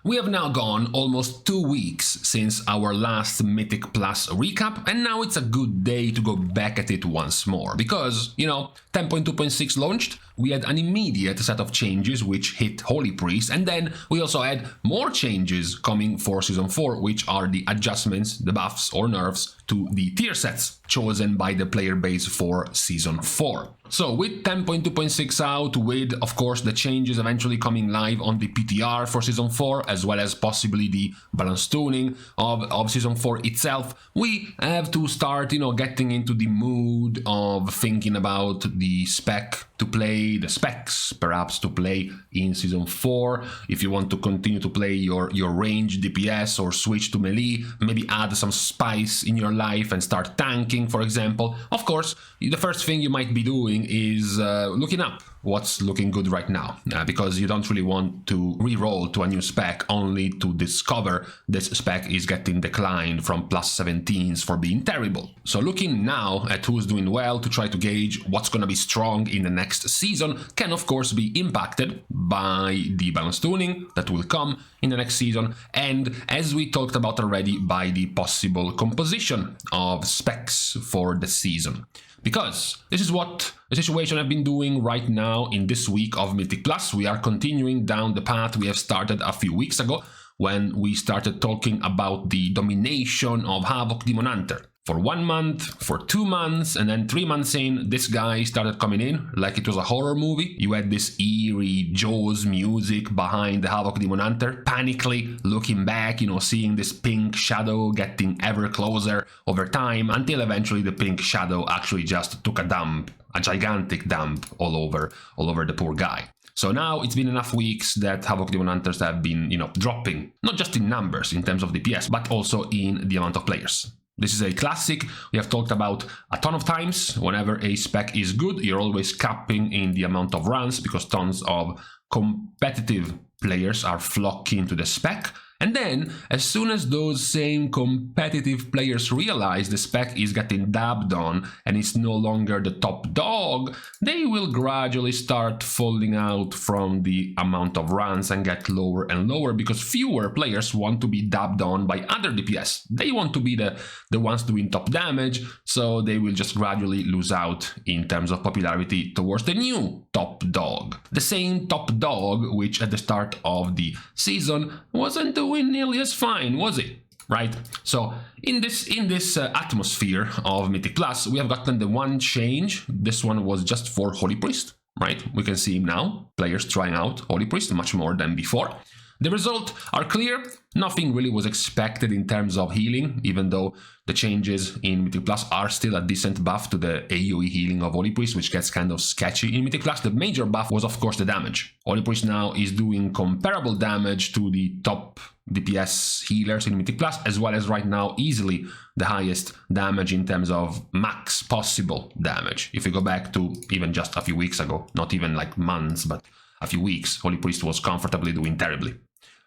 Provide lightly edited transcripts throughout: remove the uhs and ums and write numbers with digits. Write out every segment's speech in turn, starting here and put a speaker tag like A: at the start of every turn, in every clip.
A: We have now gone almost 2 weeks since our last Mythic Plus recap, and now it's a good day to go back at it once more, because, 10.2.6 launched, we had an immediate set of changes which hit Holy Priest, and then we also had more changes coming for Season 4, which are the adjustments, the buffs or nerfs to the tier sets chosen by the player base for Season 4. So with 10.2.6 out, with of course the changes eventually coming live on the PTR for Season 4, as well as possibly the balance tuning of Season 4 itself, we have to start, getting into the mood of thinking about the spec to play, the specs perhaps to play in Season 4. If you want to continue to play your range DPS or switch to melee, maybe add some spice in your life and start tanking, for example. Of course, the first thing you might be doing is looking up what's looking good right now, because you don't really want to re-roll to a new spec only to discover this spec is getting declined from plus 17s for being terrible. So looking now at who's doing well to try to gauge what's gonna be strong in the next season can of course be impacted by the balance tuning that will come in the next season, and as we talked about already, by the possible composition of specs for the season. Because this is what the situation I've been doing right now in this week of Mythic Plus. We are continuing down the path we have started a few weeks ago when we started talking about the domination of Havoc Demon Hunter. For 1 month, for 2 months, and then 3 months in, this guy started coming in like it was a horror movie. You had this eerie Jaws music behind the Havoc Demon Hunter, panically looking back, seeing this pink shadow getting ever closer over time, until eventually the pink shadow actually just took a dump, a gigantic dump all over the poor guy. So now it's been enough weeks that Havoc Demon Hunters have been, dropping, not just in numbers in terms of DPS, but also in the amount of players. This is a classic we have talked about a ton of times. Whenever a spec is good, you're always capping in the amount of runs because tons of competitive players are flocking to the spec. And then, as soon as those same competitive players realize the spec is getting dabbed on and it's no longer the top dog, they will gradually start falling out from the amount of runs and get lower and lower, because fewer players want to be dabbed on by other DPS. They want to be the ones doing top damage, so they will just gradually lose out in terms of popularity towards the new top dog. The same top dog which at the start of the season wasn't doing nearly as fine, was it? Right? So in this atmosphere of Mythic Plus, we have gotten the one change. This one was just for Holy Priest, right? We can see him now, players trying out Holy Priest much more than before. The results are clear. Nothing really was expected in terms of healing, even though the changes in Mythic Plus are still a decent buff to the AoE healing of Holy Priest, which gets kind of sketchy in Mythic Plus. The major buff was, of course, the damage. Holy Priest now is doing comparable damage to the top DPS healers in Mythic Plus, as well as right now easily the highest damage in terms of max possible damage. If you go back to even just a few weeks ago, not even like months, but a few weeks, Holy Priest was comfortably doing terribly.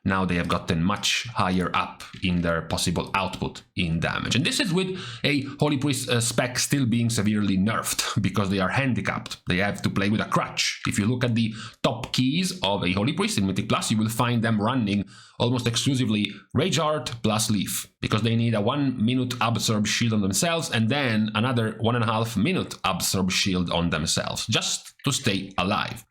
A: Now they have gotten much higher up in their possible output in damage. And this is with a Holy Priest spec still being severely nerfed, because they are handicapped. They have to play with a crutch. If you look at the top keys of a Holy Priest in Mythic Plus, you will find them running almost exclusively Rage Art plus Leaf, because they need a 1 minute absorb shield on themselves and then another 1.5 minute absorb shield on themselves, just to stay alive.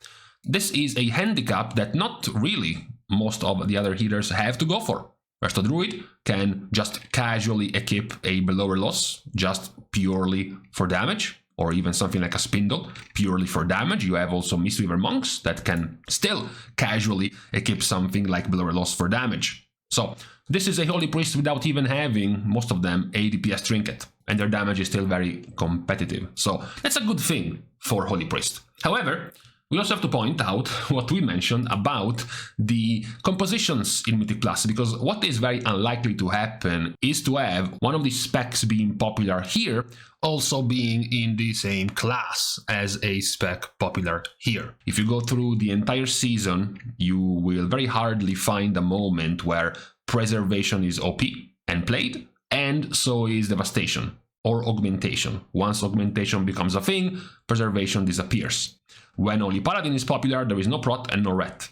A: This is a handicap that not really most of the other healers have to go for. Resto Druid can just casually equip a Bellower Loss just purely for damage, or even something like a Spindle purely for damage. You have also Mistweaver Monks that can still casually equip something like Bellower Loss for damage. So this is a Holy Priest without even having, most of them, a DPS trinket, and their damage is still very competitive. So that's a good thing for Holy Priest. However, we also have to point out what we mentioned about the compositions in Mythic Plus, because what is very unlikely to happen is to have one of the specs being popular here also being in the same class as a spec popular here. If you go through the entire season, you will very hardly find a moment where Preservation is OP and played, and so is Devastation or Augmentation. Once Augmentation becomes a thing, Preservation disappears. When only Paladin is popular, there is no Prot and no Ret.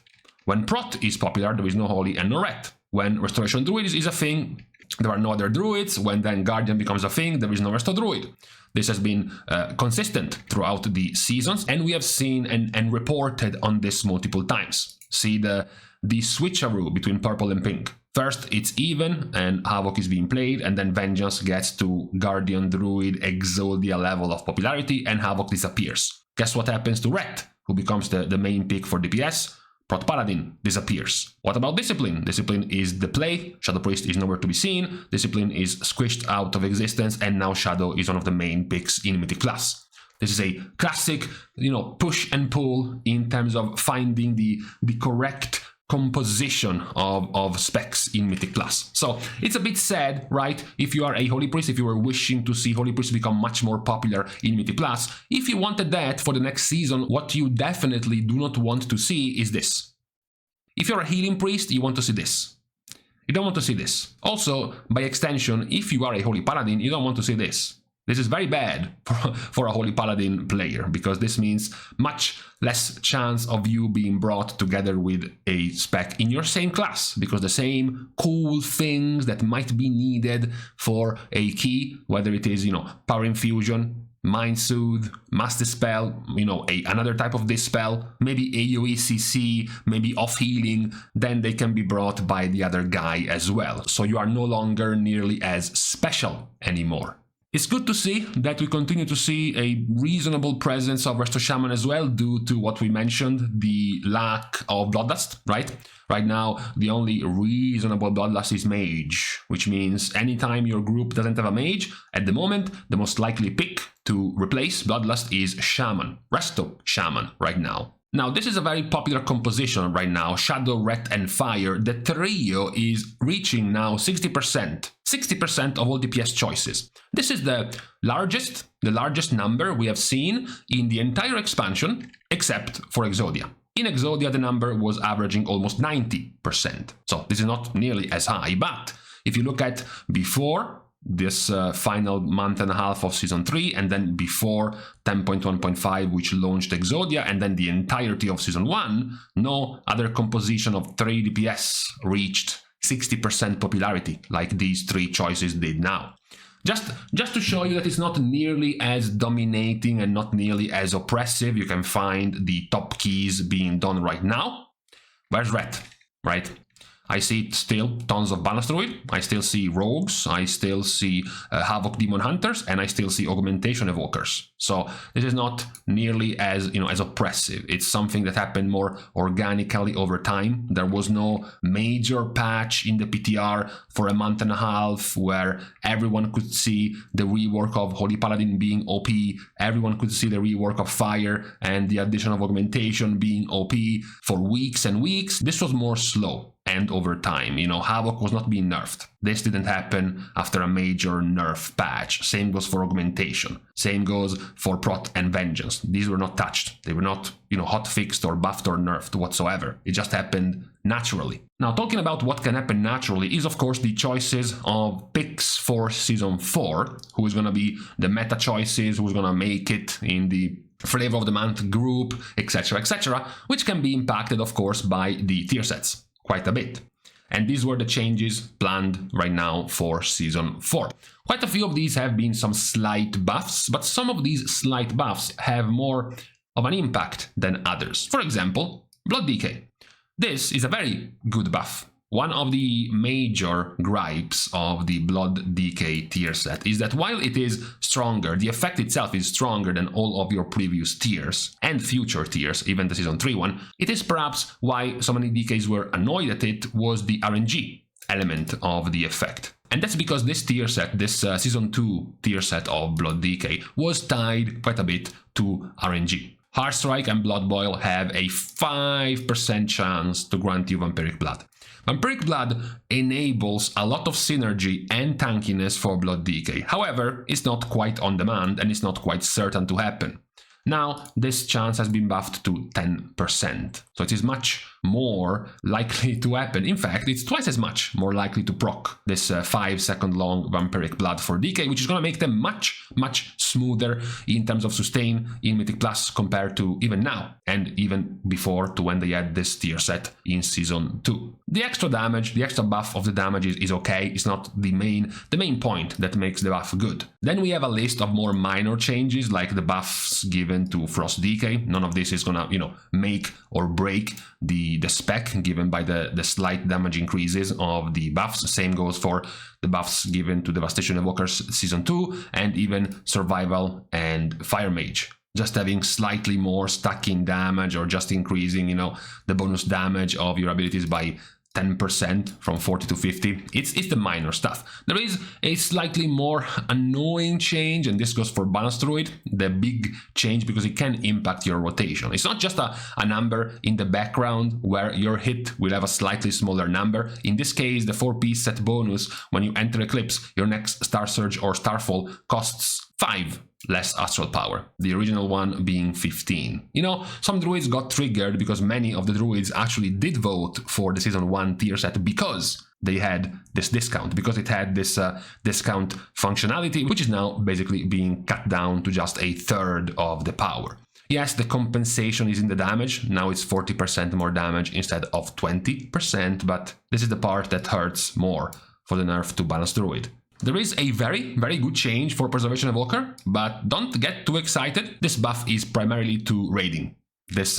A: When Prot is popular, there is no Holy and no Ret. When Restoration Druid is a thing, there are no other Druids. When then Guardian becomes a thing, there is no Resto Druid. This has been consistent throughout the seasons, and we have seen and reported on this multiple times. See the switcheroo between purple and pink. First, it's even, and Havoc is being played, and then Vengeance gets to Guardian Druid Exodia level of popularity, and Havoc disappears. Guess what happens to Ret, who becomes the main pick for DPS? Prot Paladin disappears. What about Discipline? Discipline is the play, Shadow Priest is nowhere to be seen, Discipline is squished out of existence, and now Shadow is one of the main picks in Mythic Plus. This is a classic, push and pull in terms of finding the correct composition of specs in Mythic Plus. So it's a bit sad, right? If you are a Holy Priest, if you were wishing to see Holy Priest become much more popular in Mythic Plus, if you wanted that for the next season, what you definitely do not want to see is this. If you're a Healing Priest, you want to see this. You don't want to see this. Also, by extension, if you are a Holy Paladin, you don't want to see this. This is very bad for a Holy Paladin player, because this means much less chance of you being brought together with a spec in your same class, because the same cool things that might be needed for a key, whether it is, Power Infusion, Mind Soothe, Mass Dispel, another type of Dispel, maybe AoE CC, maybe off healing, then they can be brought by the other guy as well. So you are no longer nearly as special anymore. It's good to see that we continue to see a reasonable presence of Resto Shaman as well, due to what we mentioned, the lack of Bloodlust, right? Right now, the only reasonable Bloodlust is Mage, which means anytime your group doesn't have a Mage, at the moment, the most likely pick to replace Bloodlust is Shaman, Resto Shaman right now. Now, this is a very popular composition right now, Shadow, Ret, and Fire. The trio is reaching now 60%. 60% of all DPS choices. This is the largest number we have seen in the entire expansion, except for Exodia. In Exodia, the number was averaging almost 90%. So this is not nearly as high, but if you look at before this final month and a half of Season 3, and then before 10.1.5, which launched Exodia, and then the entirety of Season 1, no other composition of 3 DPS reached 60% popularity like these 3 choices did now. Just to show you that it's not nearly as dominating and not nearly as oppressive, you can find the top keys being done right now. Where's Ret, right? I see still tons of Balance Druid, I still see Rogues, I still see Havoc Demon Hunters, and I still see Augmentation Evokers. So this is not nearly as, as oppressive. It's something that happened more organically over time. There was no major patch in the PTR for a month and a half where everyone could see the rework of Holy Paladin being OP, everyone could see the rework of Fire and the addition of Augmentation being OP for weeks and weeks. This was more slow. And over time, Havoc was not being nerfed. This didn't happen after a major nerf patch. Same goes for Augmentation. Same goes for Prot and Vengeance. These were not touched. They were not, hotfixed or buffed or nerfed whatsoever. It just happened naturally. Now, talking about what can happen naturally is, of course, the choices of picks for Season 4. Who is going to be the meta choices, who's going to make it in the Flavor of the Month group, etc., which can be impacted, of course, by the tier sets quite a bit. And these were the changes planned right now for Season 4. Quite a few of these have been some slight buffs, but some of these slight buffs have more of an impact than others. For example, Blood Decay. This is a very good buff. One of the major gripes of the Blood Decay tier set is that while it is stronger, the effect itself is stronger than all of your previous tiers and future tiers, even the Season 3 one, it is perhaps why so many DKs were annoyed at it was the RNG element of the effect. And that's because this tier set, this Season 2 tier set of Blood Decay, was tied quite a bit to RNG. Heartstrike and Blood Boil have a 5% chance to grant you Vampiric Blood. Vampiric Blood enables a lot of synergy and tankiness for Blood Decay. However, it's not quite on demand and it's not quite certain to happen. Now this chance has been buffed to 10%. So it is much more likely to happen. In fact, it's twice as much more likely to proc this 5-second long vampiric blood for DK, which is going to make them much smoother in terms of sustain in Mythic Plus compared to even now and even before to when they had this tier set in Season 2. The extra damage, the extra buff of the damage is okay. It's not the main point that makes the buff good. Then we have a list of more minor changes like the buffs given to Frost DK. None of this is gonna, make or break the spec given by the slight damage increases of the buffs. Same goes for the buffs given to Devastation Evokers Season 2 and even Survival and Fire Mage. Just having slightly more stacking damage or just increasing, the bonus damage of your abilities by 10% from 40 to 50. It's the minor stuff. There is a slightly more annoying change, and this goes for Balance Druid, the big change, because it can impact your rotation. It's not just a number in the background where your hit will have a slightly smaller number. In this case, the 4-piece set bonus when you enter Eclipse, your next Star Surge or Starfall costs 5 less astral power, the original one being 15. Some druids got triggered because many of the druids actually did vote for the Season 1 tier set because they had this discount, because it had this discount functionality, which is now basically being cut down to just a third of the power. Yes, the compensation is in the damage. Now it's 40% more damage instead of 20%, but this is the part that hurts more for the nerf to Balance Druid. There is a very good change for Preservation Evoker, but don't get too excited. This buff is primarily to raiding. This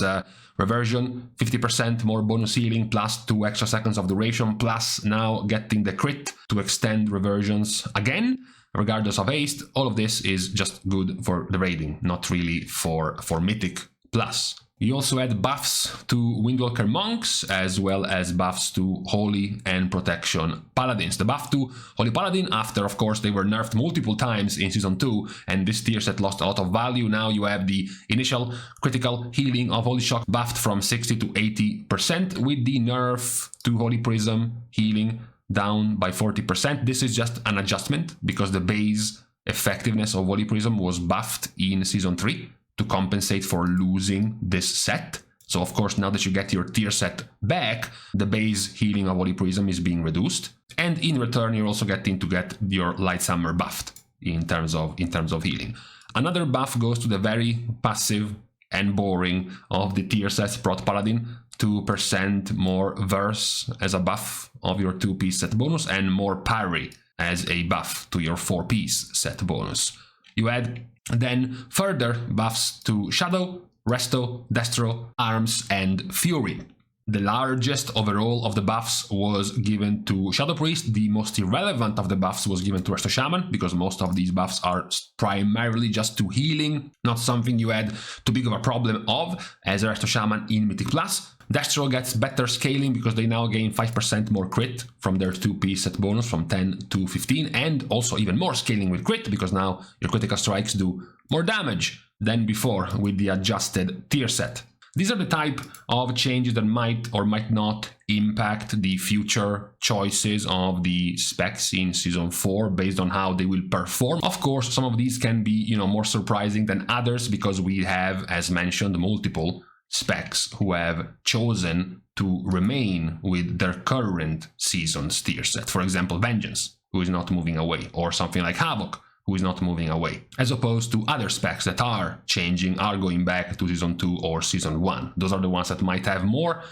A: reversion, 50% more bonus healing, plus 2 extra seconds of duration, plus now getting the crit to extend reversions again, regardless of haste. All of this is just good for the raiding, not really for Mythic Plus. You also add buffs to Windwalker Monks, as well as buffs to Holy and Protection Paladins. The buff to Holy Paladin, after, of course, they were nerfed multiple times in Season 2, and this tier set lost a lot of value. Now you have the initial critical healing of Holy Shock buffed from 60 to 80%, with the nerf to Holy Prism healing down by 40%. This is just an adjustment, because the base effectiveness of Holy Prism was buffed in Season 3. To compensate for losing this set. So of course, now that you get your tier set back, the base healing of Holy Prism is being reduced, and in return you're also getting to get your Light Summer buffed in terms of healing. Another buff goes to the very passive and boring of the tier set Prot Paladin, 2% more verse as a buff of your 2-piece set bonus, and more parry as a buff to your 4-piece set bonus. You add then further buffs to Shadow, Resto, Destro, Arms, and Fury. The largest overall of the buffs was given to Shadow Priest. The most irrelevant of the buffs was given to Resto Shaman, because most of these buffs are primarily just to healing, not something you had too big of a problem of as Resto Shaman in Mythic Plus. Destro gets better scaling because they now gain 5% more crit from their 2-piece set bonus from 10 to 15, and also even more scaling with crit because now your critical strikes do more damage than before with the adjusted tier set. These are the type of changes that might or might not impact the future choices of the specs in Season 4 based on how they will perform. Of course, some of these can be, more surprising than others because we have, as mentioned, multiple specs who have chosen to remain with their current season's tier set. For example, Vengeance, who is not moving away, or something like Havoc, who is not moving away, as opposed to other specs that are changing, are going back to Season 2 or Season 1. Those are the ones that might have more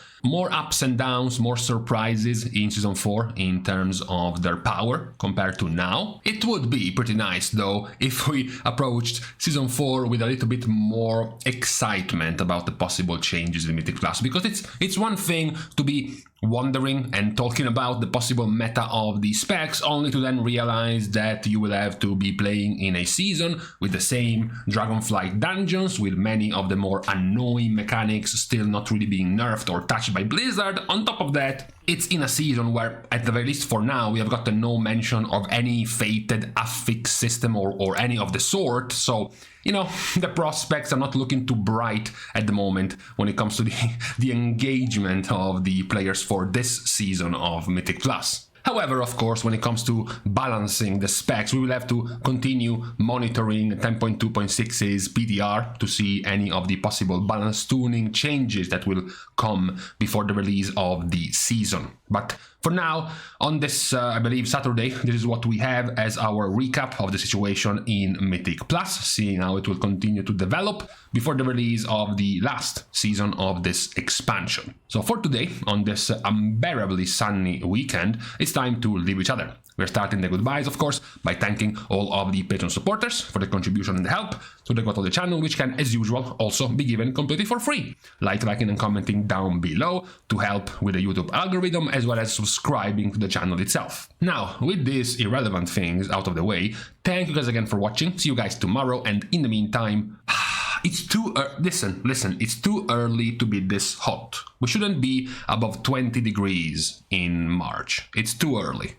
A: ups and downs, more surprises in Season 4 in terms of their power compared to now. It would be pretty nice, though, if we approached Season 4 with a little bit more excitement about the possible changes in Mythic Plus, because it's one thing to be wondering and talking about the possible meta of the specs, only to then realize that you will have to be playing in a season with the same Dragonflight dungeons, with many of the more annoying mechanics still not really being nerfed or touched by Blizzard. On top of that, it's in a season where, at the very least for now, we have gotten no mention of any fated affix system or any of the sort, so the prospects are not looking too bright at the moment when it comes to the engagement of the players for this season of Mythic Plus. However, of course, when it comes to balancing the specs, we will have to continue monitoring 10.2.6's PDR to see any of the possible balance tuning changes that will come before the release of the season. But for now, on this, I believe, Saturday, this is what we have as our recap of the situation in Mythic Plus, seeing how it will continue to develop before the release of the last season of this expansion. So for today, on this unbearably sunny weekend, it's time to leave each other. We're starting the goodbyes, of course, by thanking all of the Patreon supporters for the contribution and the help to the growth of the channel, which can, as usual, also be given completely for free. Liking and commenting down below to help with the YouTube algorithm, as well as subscribing to the channel itself. Now, with these irrelevant things out of the way, thank you guys again for watching. See you guys tomorrow, and in the meantime, it's too listen, it's too early to be this hot. We shouldn't be above 20 degrees in March. It's too early.